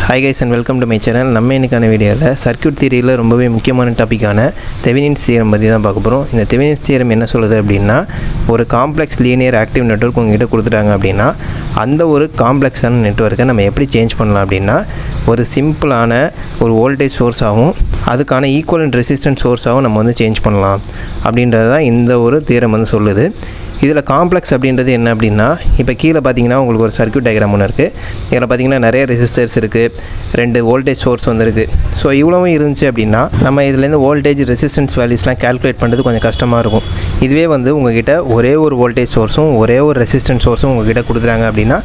Hi guys and welcome to my channel. நம்ம இன்னைக்கான வீடியோல சர்க்யூட் தியரியில ரொம்பவே முக்கியமான டாபிக்கான தெவெனின்ஸ் தியரம் பத்தி தான் பார்க்க போறோம். இந்த தெவெனின்ஸ் தியரம் என்ன சொல்லுது அப்படினா ஒரு காம்ப்ளெக்ஸ் லீனியர் ஆக்டிவ் நெட்வொர்க் உங்ககிட்ட கொடுத்துட்டாங்க அப்படினா அந்த ஒரு காம்ப்ளெக்ஸான நெட்வொர்க்கை நம்ம எப்படி சேஞ்ச் பண்ணலாம் அப்படினா ஒரு சிம்பிளான ஒரு வோல்டேஜ் சோர்ஸ் ஆகும் அதுக்கான ஈக்குவலன்ட் ரெசிஸ்டன்ஸ் சோர்ஸ் ஆகும் நம்ம வந்து சேஞ்ச் பண்ணலாம் அப்படின்றது தான் இந்த ஒரு தியரம் வந்து சொல்லுது. இதில் காம்ப்ளெக்ஸ் அப்படின்றது என்ன அப்படின்னா இப்போ கீழே பார்த்தீங்கன்னா உங்களுக்கு ஒரு சர்க்யூட் டயக்ராம் ஒன்று இருக்குது. இதில் பார்த்தீங்கன்னா நிறைய ரெசிஸ்டர்ஸ் இருக்குது, 2 வோல்டேஜ் சோர்ஸ் வந்துருக்கு. ஸோ இவ்வளவும் இருந்துச்சு அப்படின்னா நம்ம இதுலேருந்து வோல்டேஜ் ரெசிஸ்டன்ஸ் வேல்யூஸ்லாம் கால்குலேட் பண்ணுறது கொஞ்சம் கஷ்டமாக இருக்கும். இதுவே வந்து உங்ககிட்ட ஒரே ஒரு வோல்டேஜ் சோர்ஸும் ஒரே ஒரு ரெசிஸ்டன்ஸ் சோர்ஸும் உங்ககிட்ட கொடுத்துட்டாங்க அப்படின்னா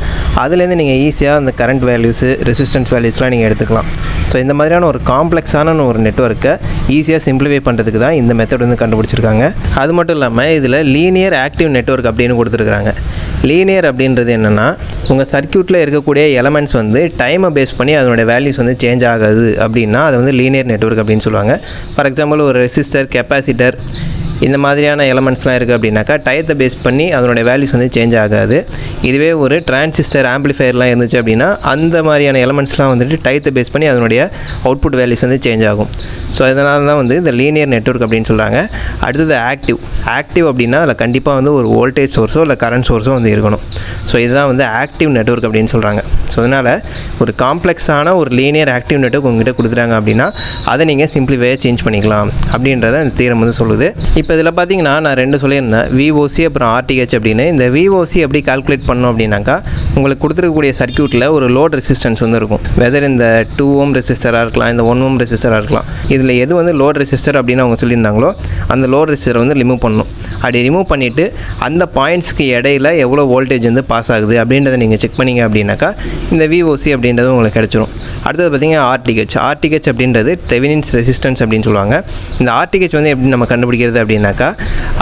அதுலேருந்து நீங்கள் ஈஸியாக அந்த கரண்ட் வேல்யூஸு ரெசிஸ்டன்ஸ் வேல்யூஸ்லாம் நீங்கள் எடுத்துக்கலாம். ஸோ இந்த மாதிரியான ஒரு காம்ப்ளெக்ஸான ஒரு நெட்வொர்க்கை ஈஸியாக சிம்பிளிஃபை பண்ணுறதுக்கு தான் இந்த மெத்தட் வந்து கண்டுபிடிச்சிருக்காங்க. அது மட்டும் இல்லாமல் இதில் லீனியர் ஆக்டிவ் நெட்வொர்க் அப்படின்னு கொடுத்துருக்குறாங்க. லீனியர் அப்படின்றது என்னென்னா உங்கள் சர்க்யூட்டில் இருக்கக்கூடிய எலமெண்ட்ஸ் வந்து டைமை பேஸ் பண்ணி அதனுடைய வேல்யூஸ் வந்து சேஞ்ச் ஆகாது அப்படின்னா அது வந்து லீனியர் நெட்வொர்க் அப்படின்னு சொல்லுவாங்க. ஃபார் எக்ஸாம்பிள் ஒரு ரெசிஸ்டர், கெப்பாசிட்டர் இந்த மாதிரியான எலமெண்ட்ஸ்லாம் இருக்குது அப்படின்னாக்கா டயத்தை பேஸ் பண்ணி அதனுடைய வேல்யூஸ் வந்து சேஞ்ச் ஆகாது. இதுவே ஒரு டிரான்சிஸ்டர், ஆம்பிளிஃபையர்லாம் இருந்துச்சு அப்படின்னா அந்த மாதிரியான எலமெண்ட்ஸ்லாம் வந்துட்டு டயத்தை பேஸ் பண்ணி அதனுடைய அவுட்புட் வேல்யூஸ் வந்து சேஞ்ச் ஆகும். ஸோ அதனால தான் வந்து இந்த லீனியர் நெட்வொர்க் அப்படின்னு சொல்கிறாங்க. அடுத்தது ஆக்டிவ் அப்படின்னா அதில் கண்டிப்பாக வந்து ஒரு வோல்டேஜ் சோர்ஸோ இல்லை கரண்ட் சோர்ஸோ வந்து இருக்கணும். ஸோ இதுதான் வந்து ஆக்டிவ் நெட்வொர்க் அப்படின்னு சொல்கிறாங்க. ஸோ அதனால் ஒரு காம்ப்ளெக்ஸான ஒரு லீனியர் ஆக்டிவ் நெட்வொர்க் உங்ககிட்ட கொடுத்துட்டாங்க அப்படின்னா அதை நீங்கள் சிம்பிளிஃபையாக சேஞ்ச் பண்ணிக்கலாம் அப்படின்றத இந்த தியரம் வந்து சொல்லுது. இப்போ இதில் பார்த்தீங்கன்னா நான் 2 சொல்லியிருந்தேன், VOC அப்புறம் RTH அப்படின்னு. இந்த VOC எப்படி கால்குலேட் பண்ணணும் அப்படின்னாக்கா உங்களுக்கு கொடுத்துருக்கக்கூடிய சர்க்யூட்டில் ஒரு லோட் ரெசிஸ்டன்ஸ் வந்து இருக்கும். வெதர் இந்த 2 ஓம் ரெசிஸ்டராக இருக்கலாம், இந்த 1 ஓம் ரெசிஸ்டராக இருக்கலாம். இதில் எது வந்து லோட் ரெசிஸ்டர் அப்படின்னு அவங்க சொல்லியிருந்தாங்களோ அந்த லோட் ரெசிஸ்டரை வந்து ரிமூவ் பண்ணணும். அப்படி ரிமூவ் பண்ணிவிட்டு அந்த பாயிண்ட்ஸ்க்கு இடையில எவ்வளோ வோல்டேஜ் வந்து பாஸ் ஆகுது அப்படின்றத நீங்கள் செக் பண்ணிங்க அப்படின்னாக்கா இந்த VOC அப்படின்றது உங்களுக்கு கிடச்சிரும். அடுத்தது பார்த்தீங்கன்னா RTH அப்படின்றது தெவெனின்ஸ் ரெசிஸ்டன்ஸ் அப்படின்னு சொல்லுவாங்க. இந்த RTH வந்து எப்படி நம்ம கண்டுபிடிக்கிறது அப்படின்னாக்கா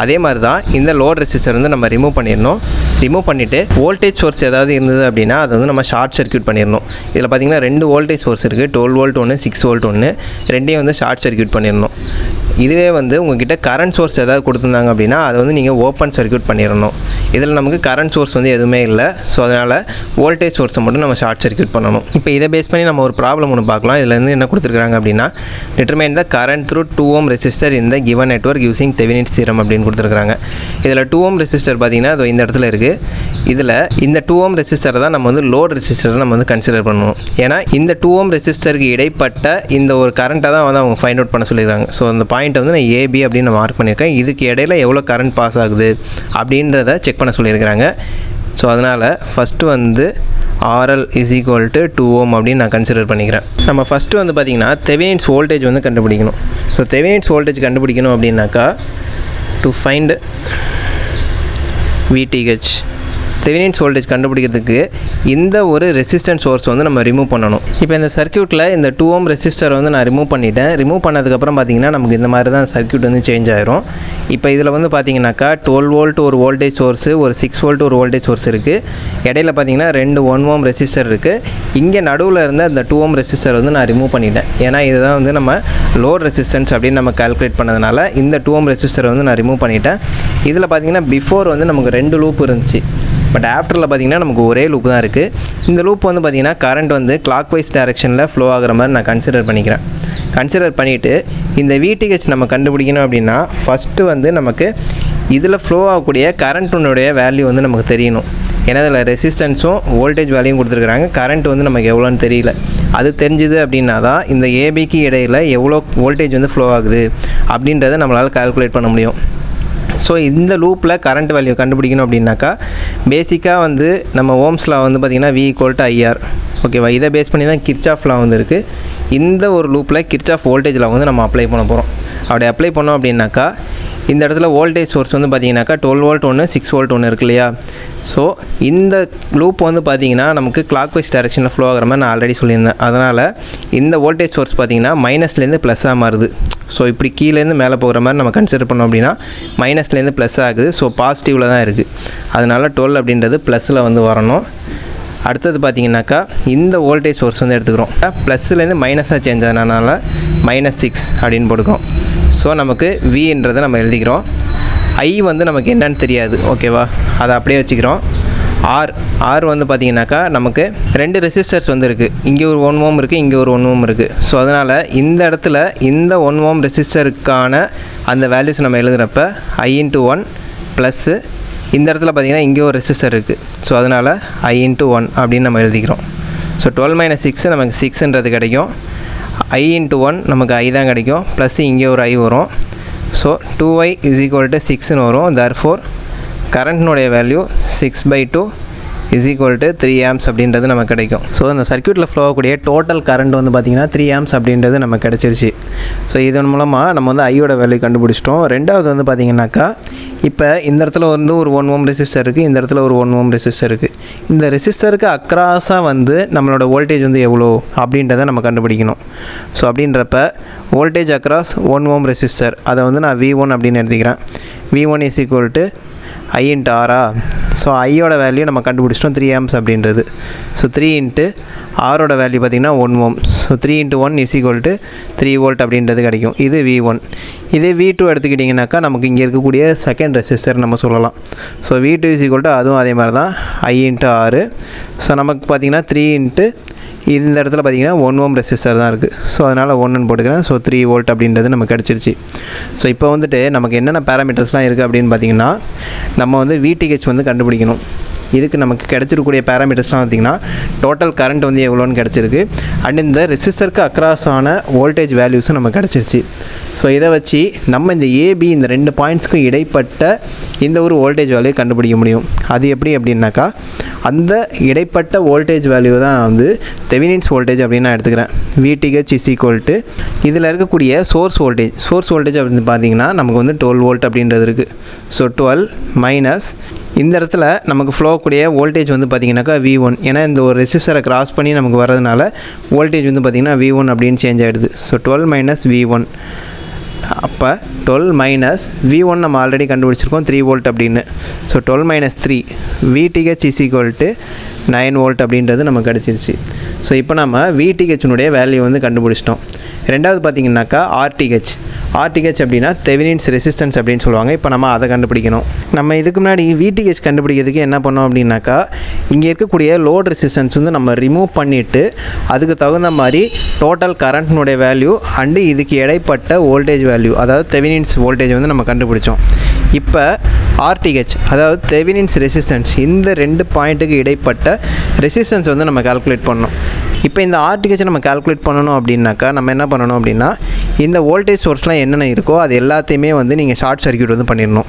அதே மாதிரி தான் இந்த லோட் ரெசிஸ்டர் வந்து நம்ம ரிமூவ் பண்ணிடணும். ரிமூவ் பண்ணிவிட்டு வோல்டேஜ் சோர்ஸ் ஏதாவது இருந்தது அப்படின்னா அதை வந்து நம்ம ஷார்ட் சர்க்யூட் பண்ணிடணும். இதில் பார்த்தீங்கன்னா 2 வோல்டேஜ் சோர்ஸ் இருக்குது, 12 வோல்ட் ஒன்று, 6 வோல்ட் ஒன்று, ரெண்டையும் வந்து ஷார்ட் சர்க்யூட் பண்ணிடணும். இதுவே வந்து உங்கள்கிட்ட கரண்ட் சோர்ஸ் ஏதாவது கொடுத்துருந்தாங்க அப்படின்னா அதை வந்து நீங்கள் ஓப்பன் சர்க்யூட் பண்ணிடணும். இதில் நமக்கு கரண்ட் சோர்ஸ் வந்து எதுவுமே இல்லை. ஸோ அதனால் வோல்டேஜ் சோர்ஸை மட்டும் நம்ம ஷார்ட் சர்க்யூட் பண்ணணும். இப்போ இதை பேஸ் பண்ணி நம்ம ஒரு ப்ராப்ளம் ஒன்று பார்க்கலாம். இதில் வந்து என்ன கொடுத்துருக்காங்க அப்படின்னா determine the current through 2 ohm resistor இந்த given network using Thevenin's theorem அப்படின்னு கொடுத்துருக்காங்க. இதில் 2 ஓம் ரெசிஸ்டர் பார்த்தீங்கன்னா அது இந்த இடத்துல இருக்குது. இதில் இந்த 2 ஓம் ரெசிஸ்டரை தான் நம்ம வந்து லோட் ரெசிஸ்டரை நம்ம வந்து கன்சிடர் பண்ணுவோம். ஏன்னா இந்த 2 ஓம் ரெசிஸ்டருக்கு இடைப்பட்ட இந்த ஒரு கரண்ட்டை தான் வந்து அவங்க ஃபைண்ட் அவுட் பண்ண சொல்லியிருக்காங்க. ஸோ அந்த பாயிண்ட்டை வந்து நான் AB அப்படின்னு மார்க் பண்ணியிருக்கேன். இதுக்கு இடையில எவ்வளோ கரண்ட் பாஸ் ஆகுது அப்படின்றத செக் பண்ண சொல்லியிருக்கிறாங்க. ஸோ அதனால் ஃபஸ்ட்டு வந்து RL is equal to 2 ஓம் அப்படின்னு நான் கன்சிடர் பண்ணிக்கிறேன். நம்ம ஃபஸ்ட்டு வந்து பார்த்திங்கன்னா தெவெனின்ஸ் வோல்டேஜ் வந்து கண்டுபிடிக்கணும். ஸோ தெவெனின்ஸ் வோல்டேஜ் கண்டுபிடிக்கணும் அப்படின்னாக்கா to find VTH Thevenin's voltage கண்டுபிடிக்கிறதுக்கு இந்த ஒரு ரெசிஸ்டன்ஸ் சோர்ஸ் வந்து நம்ம ரிமூவ் பண்ணணும். இப்போ இந்த சர்க்யூட்டில் இந்த 2 ஓம் ரெசிஸ்டர் வந்து நான் ரிமூவ் பண்ணிட்டேன். ரிமூவ் பண்ணதுக்கப்புறம் பார்த்தீங்கன்னா நமக்கு இந்த மாதிரி தான் சர்க்யூட் வந்து சேஞ்ச் ஆயிரும். இப்போ இதில் வந்து பார்த்தீங்கன்னாக்கா 12 வோல்ட் ஒரு வோல்டேஜ் சோர்ஸு, ஒரு 6 வோல்ட் ஒரு வோல்டேஜ் சோர்ஸ் இருக்குது. இடையில பார்த்தீங்கன்னா 2 1 ஓம் ரெசிஸ்டர் இருக்குது. இங்கே நடுவில் இருந்த இந்த 2 ஓம் ரெசிஸ்டர் வந்து நான் ரிமூவ் பண்ணிட்டேன். ஏன்னா இதுதான் வந்து நம்ம லோட் ரெசிஸ்டன்ஸ் அப்படின்னு நம்ம கால்குலேட் பண்ணதுனால இந்த 2 ஓம் ரெசிஸ்டரை வந்து நான் ரிமூவ் பண்ணிட்டேன். இதில் பார்த்தீங்கன்னா பிஃபோர் வந்து நமக்கு 2 லூப் இருந்துச்சு. பட் ஆஃப்டரில் பார்த்திங்கன்னா நமக்கு ஒரே லூப் தான் இருக்குது. இந்த லூப் வந்து பார்த்திங்கன்னா கரண்ட் வந்து கிளாக் வைஸ் டைரெக்ஷனில் ஃப்ளோ ஆகிற மாதிரி நான் கன்சிடர் பண்ணிக்கிறேன். கன்சிடர் பண்ணிவிட்டு இந்த VTH நம்ம கண்டுபிடிக்கணும் அப்படின்னா ஃபஸ்ட்டு வந்து நமக்கு இதில் ஃப்ளோ ஆகக்கூடிய கரண்ட்டுனுடைய வேல்யூ வந்து நமக்கு தெரியணும். ஏன்னா இதில் ரெசிஸ்டன்ஸும் வோல்டேஜ் வேல்யூவும் கொடுத்துருக்குறாங்க. கரண்ட் வந்து நமக்கு எவ்வளோன்னு தெரியல. அது தெரிஞ்சுது அப்படின்னா தான் இந்த ABக்கு இடையில் எவ்வளோ வோல்டேஜ் வந்து ஃப்ளோ ஆகுது அப்படின்றத நம்மளால் கால்குலேட் பண்ண முடியும். ஸோ இந்த லூப்பில் கரண்ட் வேல்யூ கண்டுபிடிக்கணும் அப்படின்னாக்கா பேசிக்காக வந்து நம்ம ஓம்ஸ் லா வந்து பார்த்திங்கன்னா V = IR. ஓகேவா? இதை பேஸ் பண்ணி தான் கிர்ச்சாஃப் லா வந்து இருக்குது. இந்த ஒரு லூப்பில் கிர்ச்சாஃப் வோல்டேஜ் லா வந்து நம்ம அப்ளை பண்ண போகிறோம். அப்படி அப்ளை பண்ணோம் அப்படின்னாக்கா இந்த இடத்துல வோல்டேஜ் சோர்ஸ் வந்து பார்த்திங்கனாக்கா 12 வோல்ட் ஒன்று, 6 வோல்ட் ஒன்று இருக்கு இல்லையா? ஸோ இந்த லூப் வந்து பார்த்திங்கன்னா நமக்கு கிளாக் வைஸ் டைரெக்ஷனில் ஃப்ளோ ஆகிற மாதிரி நான் ஆல்ரெடி சொல்லியிருந்தேன். அதனால் இந்த வோல்டேஜ் சோர்ஸ் பார்த்திங்கன்னா மைனஸ்லேருந்து ப்ளஸ்ஸாக மாறுது. ஸோ இப்படி கீழேருந்து மேலே போகிற மாதிரி நம்ம கன்சிடர் பண்ணோம் அப்படின்னா மைனஸ்லேருந்து ப்ளஸ் ஆகுது. ஸோ பாசிட்டிவில் தான் இருக்குது. அதனால் 12 அப்படின்றது ப்ளஸில் வந்து வரணும். அடுத்தது பார்த்திங்கனாக்கா இந்த வோல்டேஜ் சோர்ஸ் வந்து எடுத்துக்கிறோம். ப்ளஸ்லேருந்து மைனஸாக சேஞ்ச் ஆனதுனால -6 அப்படின்னு போட்டுக்கிறோம். ஸோ நமக்கு Vன்றதை நம்ம எழுதிக்கிறோம். I வந்து நமக்கு என்னன்னு தெரியாது. ஓகேவா? அதை அப்படியே வச்சுக்கிறோம். R வந்து பார்த்திங்கனாக்கா நமக்கு 2 ரெசிஸ்டர்ஸ் வந்து இருக்குது. இங்கே ஒரு 1 ஓம் இருக்குது, இங்கே ஒரு 1 ஓம் இருக்குது. ஸோ அதனால் இந்த இடத்துல இந்த 1 ஓம் ரெசிஸ்டருக்கான அந்த வேல்யூஸ் நம்ம எழுதுகிறப்ப I/1 ப்ளஸ்ஸு இந்த இடத்துல பார்த்திங்கன்னா இங்கே ஒரு ரெசிஸ்டர் இருக்குது. ஸோ அதனால் I/1 அப்படின்னு நம்ம எழுதிக்கிறோம். ஸோ 12 - 6 நமக்கு 6ன்றது கிடைக்கும். I/1 நமக்கு I தான் கிடைக்கும். ப்ளஸ் இங்கே ஒரு I வரும். ஸோ 2I = 6ன்னு வரும். தேர்ஃபோர் கரண்ட்னுடைய வேல்யூ 6/2 = 3 amps அப்படின்றது நமக்கு கிடைக்கும். ஸோ அந்த சர்க்யூட்டில் ஃப்ளோ ஆகக்கூடிய டோட்டல் கரண்ட் வந்து பார்த்திங்கன்னா 3 amps அப்படின்றது நமக்கு கிடச்சிருச்சு. ஸோ இதன் மூலமாக நம்ம வந்து ஐயோட வேல்யூ கண்டுபிடிச்சிட்டோம். ரெண்டாவது வந்து பார்த்திங்கனாக்கா இப்போ இந்த இடத்துல வந்து ஒரு 1 ஓம் ரெசிஸ்டர் இருக்குது, இந்த இடத்துல ஒரு 1 ஓம் ரெசிஸ்டர் இருக்குது. இந்த ரெசிஸ்டருக்கு அக்ராஸாக வந்து நம்மளோட வோல்டேஜ் வந்து எவ்வளோ அப்படின்றத நம்ம கண்டுபிடிக்கணும். ஸோ அப்படின்றப்ப வோல்டேஜ் அக்ராஸ் 1 ஓம் ரெசிஸ்டர் அதை வந்து நான் V1 அப்படின்னு எடுத்துக்கிறேன். V1 = I/R. ஸோ ஐயோட வேல்யூ நம்ம கண்டுபிடிச்சிட்டோம் 3 amps அப்படின்றது. ஸோ 3 × Rோட வேல்யூ பார்த்திங்கன்னா 1 ஓம். ஸோ 3 × 1 = 3 வோல்ட் அப்படின்றது கிடைக்கும். இது V1. இதே V2 எடுத்துக்கிட்டிங்கனாக்கா நமக்கு இங்கே இருக்கக்கூடிய செகண்ட் ரெசிஸ்டர் நம்ம சொல்லலாம். ஸோ V2 = அதுவும் அதே மாதிரி தான் I/R. ஸோ நமக்கு பார்த்திங்கன்னா 3 இந்த இடத்துல பார்த்திங்கன்னா 1 ஓம் ரெசிஸ்டர் தான் இருக்குது. ஸோ அதனால் 1ன்னு போட்டுக்கிறேன். ஸோ 3 வோல்ட் அப்படின்றது நமக்கு கிடச்சிருச்சு. ஸோ இப்போ வந்துட்டு நமக்கு என்னென்ன பேராமீட்டர்ஸ்லாம் இருக்குது அப்படின்னு பார்த்திங்கன்னா நம்ம வந்து VTH வந்து கண்டுபிடிக்கணும். இதுக்கு நமக்கு கிடச்சிருக்கக்கூடிய பேராமீட்டர்ஸ்லாம் பார்த்திங்கன்னா டோட்டல் கரண்ட் வந்து எவ்வளோன்னு கிடச்சிருக்கு. அண்ட் இந்த ரெசிஸ்டருக்கு அக்ராஸான வோல்டேஜ் வேல்யூஸும் நமக்கு கிடச்சிருச்சு. ஸோ இதை வச்சு நம்ம இந்த AB இந்த 2 பாயிண்ட்ஸ்க்கும் இடைப்பட்ட இந்த ஒரு வோல்டேஜ் வேல்யூ கண்டுபிடிக்க முடியும். அது எப்படி அப்படின்னாக்கா அந்த இடைப்பட்ட வோல்டேஜ் வேல்யூ தான் நான் வந்து தெவினின்ஸ் வோல்டேஜ் அப்படின்னு நான் எடுத்துக்கிறேன். VTH = இதில் இருக்கக்கூடிய சோர்ஸ் வோல்டேஜ் அப்படின்னு பார்த்தீங்கன்னா நமக்கு வந்து 12 வோல்ட் அப்படின்றது இருக்குது. ஸோ 12 - இந்த இடத்துல நமக்கு ஃப்ளோ கூடிய வோல்டேஜ் வந்து பார்த்திங்கனாக்கா V1. ஏன்னா இந்த ஒரு ரெசிஸ்டரை கிராஸ் பண்ணி நமக்கு வரதுனால வோல்டேஜ் வந்து பார்த்திங்கன்னா V1 அப்படின்னு சேஞ்ச் ஆகிடுது. So 12 - V1. அப்போ 12 - V1 நம்ம ஆல்ரெடி கண்டுபிடிச்சிருக்கோம் 3 வோல்ட் அப்படின்னு. ஸோ 12 - 3 VTH = 9 வோல்ட் அப்படின்றது நமக்கு கிடச்சிருச்சு. ஸோ இப்போ நம்ம VTHனுடைய வேல்யூ வந்து கண்டுபிடிச்சிட்டோம். ரெண்டாவது பார்த்திங்கனாக்கா RTH அப்படின்னா தெவினின்ஸ் ரெசிஸ்டன்ஸ் அப்படின்னு சொல்லுவாங்க. இப்போ நம்ம அதை கண்டுபிடிக்கணும். நம்ம இதுக்கு முன்னாடி VTH கண்டுபிடிக்கிறதுக்கு என்ன பண்ணோம் அப்படின்னாக்கா இங்கே இருக்கக்கூடிய லோட் ரெசிஸ்டன்ஸ் வந்து நம்ம ரிமூவ் பண்ணிவிட்டு அதுக்கு தகுந்த மாதிரி டோட்டல் கரண்ட்னுடைய வேல்யூ அண்டு இதுக்கு இடைப்பட்ட வோல்டேஜ் வேல்யூ அதாவது தெவினின்ஸ் வோல்டேஜ் வந்து நம்ம கண்டுபிடிச்சோம். இப்போ RTH அதாவது தெவினின்ஸ் ரெசிஸ்டன்ஸ் இந்த 2 பாயிண்ட்டுக்கு இடைப்பட்ட ரெசிஸ்டன்ஸ் வந்து நம்ம கால்குலேட் பண்ணணும். இப்போ இந்த RTH நம்ம கால்குலேட் பண்ணணும் அப்படின்னாக்கா நம்ம என்ன பண்ணணும் அப்படின்னா இந்த வோல்டேஜ் சோர்ஸ்லாம் என்னென்ன இருக்கோ அது எல்லாத்தையுமே வந்து நீங்கள் ஷார்ட் சர்க்யூட் வந்து பண்ணிடணும்.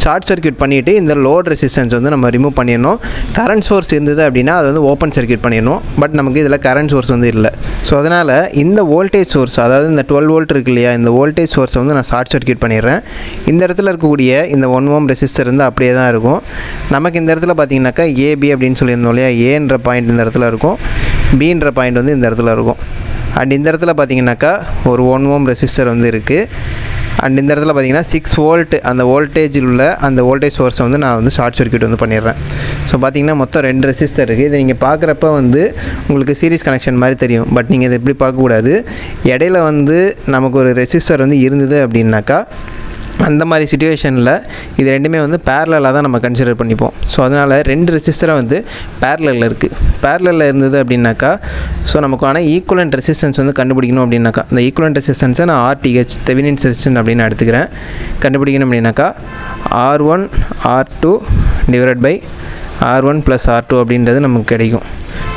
ஷார்ட் சர்க்யூட் பண்ணிவிட்டு இந்த லோட் ரெசிஸ்டன்ஸ் வந்து நம்ம ரிமூவ் பண்ணிடணும். கரண்ட் சோர்ஸ் இருந்தது அப்படின்னா அது வந்து ஓப்பன் சர்க்யூட் பண்ணிடணும். பட் நமக்கு இதில் கரண்ட் சோர்ஸ் வந்து இல்லை. ஸோ அதனால் இந்த வோல்டேஜ் சோர்ஸ் அதாவது இந்த 12 வோல்ட் இருக்கு இல்லையா இந்த வோல்டேஜ் சோர்ஸை வந்து நான் ஷார்ட் சர்க்யூட் பண்ணிடுறேன். இந்த இடத்துல இருக்கக்கூடிய இந்த 1 ஓம் ரெசிஸ்டர் வந்து அப்படியே தான் இருக்கும். நமக்கு இந்த இடத்துல பார்த்திங்கனாக்கா AB அப்படின்னு சொல்லியிருந்தோம் இல்லையா ஏன்ற பாயிண்ட் இந்த இடத்துல இருக்கும், Bன்ற பாயிண்ட் வந்து இந்த இடத்துல இருக்கும். அண்ட் இந்த இடத்துல பார்த்திங்கனாக்கா ஒரு 1 ஓம் ரெசிஸ்டர் வந்து இருக்குது. அண்ட் இந்த இடத்துல பார்த்திங்கன்னா 6 வோல்ட் அந்த வோல்டேஜில் உள்ள அந்த வோல்டேஜ் சோர்ஸை வந்து நான் வந்து ஷார்ட் சர்க்யூட் வந்து பண்ணிடுறேன். ஸோ பார்த்திங்கன்னா மொத்தம் 2 ரெசிஸ்டர் இருக்குது. இதை நீங்கள் பார்க்குறப்ப வந்து உங்களுக்கு சீரிஸ் கனெக்ஷன் மாதிரி தெரியும். பட் நீங்கள் இதை எப்படி பார்க்கக்கூடாது. இடையில வந்து நமக்கு ஒரு ரெசிஸ்டர் வந்து இருந்தது அப்படின்னாக்கா அந்த மாதிரி சிச்சுவேஷனில் இது ரெண்டுமே வந்து பேரலாக தான் நம்ம கன்சிடர் பண்ணிப்போம். ஸோ அதனால் 2 ரெசிஸ்டராக வந்து பேரலில் இருக்குது. பேரலில் இருந்தது அப்படின்னாக்கா ஸோ நமக்கான ஈக்குவலண்ட் ரெசிஸ்டன்ஸ் வந்து கண்டுபிடிக்கணும் அப்படின்னாக்கா இந்த ஈக்குவலண்ட் ரெசிஸ்டன்ஸை நான் RTH தெவினின்ஸ் ரெசிஸ்டன்ஸ் அப்படின்னு எடுத்துக்கிறேன். கண்டுபிடிக்கணும் அப்படின்னாக்கா R1 R2 / R1 + R2 அப்படின்றது நமக்கு கிடைக்கும்.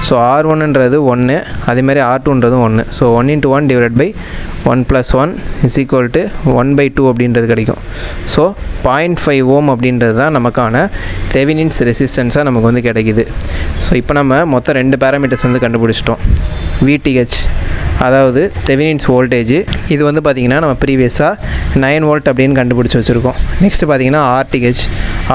ஸோ R1ன்றது 1 அதேமாதிரி R2ன்றதும் 1. ஸோ 1 × 1 / 1 + 1 = 1/2 அப்படின்றது கிடைக்கும். ஸோ 0.5 ஓம் அப்படின்றது தான் நமக்கான தெவினின்ஸ் ரெசிஸ்டன்ஸாக நமக்கு வந்து கிடைக்குது. ஸோ இப்போ நம்ம மொத்தம் 2 பேராமீட்டர்ஸ் வந்து கண்டுபிடிச்சிட்டோம். VTH அதாவது தெவினின்ஸ் வோல்டேஜ் இது வந்து பார்த்திங்கன்னா நம்ம ப்ரீவியஸாக 9 வோல்ட் அப்படின்னு கண்டுபிடிச்சி வச்சுருக்கோம். நெக்ஸ்ட்டு பார்த்திங்கன்னா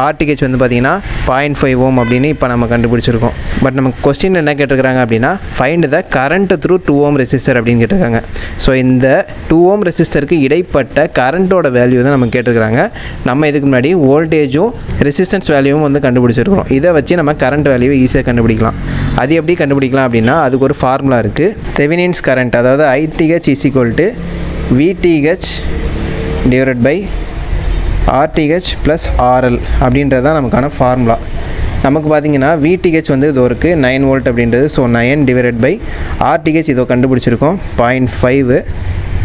RTH வந்து பார்த்திங்கன்னா 0.5 ஓம் அப்படின்னு இப்போ நம்ம கண்டுபிடிச்சிருக்கோம். பட் நமக்கு கொஸ்டின் என்ன கேட்டிருக்காங்க அப்படின்னா find the current through 2 ohm resistor அப்படின்னு கேட்டிருக்காங்க. ஸோ இந்த 2 ஓம் ரெசிஸ்டருக்கு இடைப்பட்ட கரண்ட்டோட வேல்யூ தான் நம்ம கேட்டிருக்காங்க. நம்ம இதுக்கு முன்னாடி வோல்டேஜும் ரெசிஸ்டன்ஸ் வேல்யூவும் வந்து கண்டுபிடிச்சிருக்கிறோம். இதை வச்சு நம்ம கரண்ட் வேல்யூவை ஈஸியாக கண்டுபிடிக்கலாம். அது எப்படி கண்டுபிடிக்கலாம் அப்படின்னா அதுக்கு ஒரு ஃபார்முலா இருக்குது. தெவினின்ஸ் கரண்ட் அதாவது ITH = VTH / RTH + RL அப்படின்றது தான் நமக்கான ஃபார்முலா. நமக்கு பார்த்திங்கன்னா VTH வந்து இதோ இருக்குது 9 வோல்ட் அப்படின்றது. ஸோ 9/RTH இதோ கண்டுபிடிச்சிருக்கோம் 0.5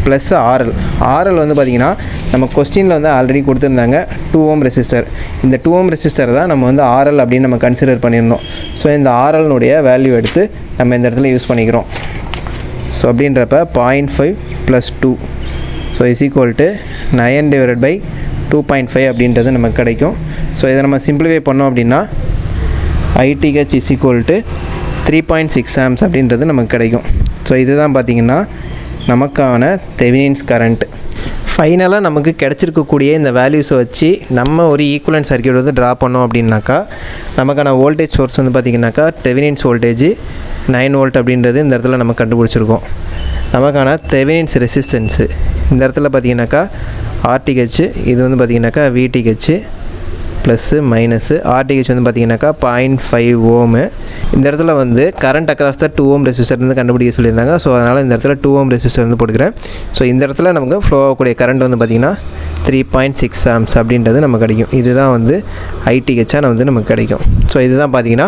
ப்ளஸ் RL வந்து பார்த்திங்கன்னா நம்ம கொஸ்டினில் வந்து ஆல்ரெடி கொடுத்துருந்தாங்க 2 ஓம் ரெசிஸ்டர். இந்த 2 ஓம் ரெசிஸ்டர் தான் நம்ம வந்து RL அப்படின்னு நம்ம கன்சிடர் பண்ணியிருந்தோம். ஸோ இந்த RLனுடைய வேல்யூ எடுத்து நம்ம இந்த இடத்துல யூஸ் பண்ணிக்கிறோம். ஸோ அப்படின்றப்ப 0.5 + 2 ஸோ இஸ் ஈக்குவல் டு 9/2.5 அப்படின்றது நமக்கு கிடைக்கும். ஸோ இதை நம்ம சிம்பிளிஃபை பண்ணோம் அப்படின்னா ITH is equal to 3.6 ohms அப்படின்றது நமக்கு கிடைக்கும். ஸோ இதுதான் பார்த்திங்கன்னா நமக்கான தெவினின்ஸ் கரண்ட். ஃபைனலாக நமக்கு கிடச்சிருக்கக்கூடிய இந்த வேல்யூஸை வச்சு நம்ம ஒரு ஈக்குவலன்ட் சர்க்யூட் வந்து ட்ரா பண்ணோம் அப்படின்னாக்கா நமக்கான வோல்டேஜ் சோர்ஸ் வந்து பார்த்திங்கனாக்கா தெவினின்ஸ் வோல்டேஜ் 9 வோல்ட் அப்படின்றது இந்த இடத்துல நம்ம கண்டுபிடிச்சிருக்கோம். நமக்கான தெவினின்ஸ் ரெசிஸ்டன்ஸு இந்த இடத்துல பார்த்திங்கனாக்கா RTH, இது வந்து பார்த்திங்கனாக்கா VTH ப்ளஸ்ஸு மைனஸு. RTH வந்து பார்த்திங்கனாக்கா 0.5 ஓமு. இந்த இடத்துல வந்து current across the 2 ohm resistor வந்து கண்டுபிடிக்க சொல்லியிருந்தாங்க. ஸோ அதனால் இந்த இடத்துல 2 ஓம் ரெசிஸ்டர் வந்து போட்டுக்கிறேன். ஸோ இந்த இடத்துல நமக்கு ஃப்ளோ ஆகக்கூடிய கரண்ட் வந்து பார்த்திங்கன்னா 3.6 ஆம்ஸ் அப்படின்றது நமக்கு கிடைக்கும். இதுதான் வந்து ITH வந்து நமக்கு கிடைக்கும். ஸோ இதுதான் பார்த்திங்கன்னா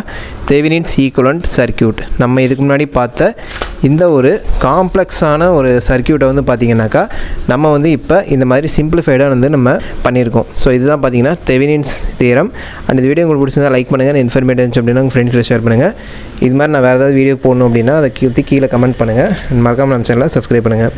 தெவினின்ஸ் ஈக்குவலன்ட் சர்க்யூட். நம்ம இதுக்கு முன்னாடி பார்த்த இந்த ஒரு காம்ப்ளெக்ஸான ஒரு சர்க்யூட்டை வந்து பார்த்திங்கனாக்கா நம்ம வந்து இப்போ இந்த மாதிரி சிம்பிளிஃபைடாக வந்து நம்ம பண்ணியிருக்கோம். ஸோ இதுதான் பார்த்திங்கன்னா தெவினின்ஸ் தியரம். அண்ட் இந்த வீடியோ உங்களுக்கு பிடிச்சிருந்தா லைக் பண்ணுங்கள், இன்ஃபர்மேட்டிவ் இருந்துச்சு அப்படின்னா உங்கள் ஃப்ரெண்ட்ஸ்க்கு ஷேர் பண்ணுங்கள். இது மாதிரி நான் வேறு ஏதாவது வீடியோ போடணும் அப்படின்னா அதை கீழே கமெண்ட் பண்ணுங்கள். மறக்காமல் நம்ம சேனலை சப்ஸ்கிரைப் பண்ணுங்கள்.